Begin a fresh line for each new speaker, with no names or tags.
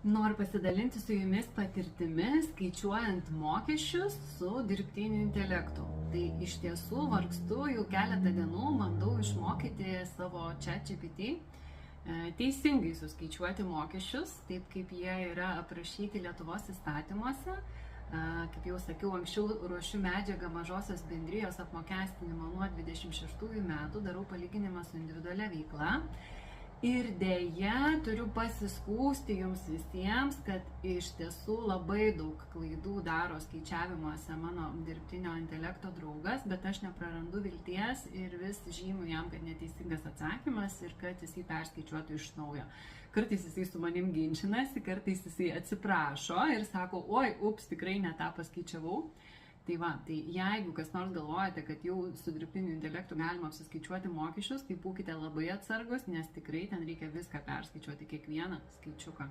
Noriu pasidalinti su jumis patirtimi, skaičiuojant mokesčius su dirbtiniu intelektu. Tai iš tiesų vargstu jau keletą dienų, bandau išmokyti savo ChatGPT teisingai suskaičiuoti mokesčius, taip kaip jie yra aprašyti Lietuvos įstatymuose. Kaip jau sakiau, anksčiau ruošiu medžiagą mažosios bendrijos apmokestinimo nuo 26 metų, darau palyginimą su individualia veikla. Ir dėja turiu pasiskųsti jums visiems, kad iš tiesų labai daug klaidų daro skaičiavimuose mano dirbtinio intelekto draugas, bet aš neprarandu vilties ir vis žymiu jam, kad neteisingas atsakymas ir kad jisai perskaičiuotų iš naujo. Kartais jisai su manim ginčinasi, kartais jisai atsiprašo ir sako, oi, ups, tikrai ne tą paskaičiavau. Tai jeigu kas nors galvojate, kad jau su dirbtiniu intelektu galima apsiskaičiuoti mokesčius, tai būkite labai atsargus, nes tikrai ten reikia viską perskaičiuoti, kiekvieną skaičiuką.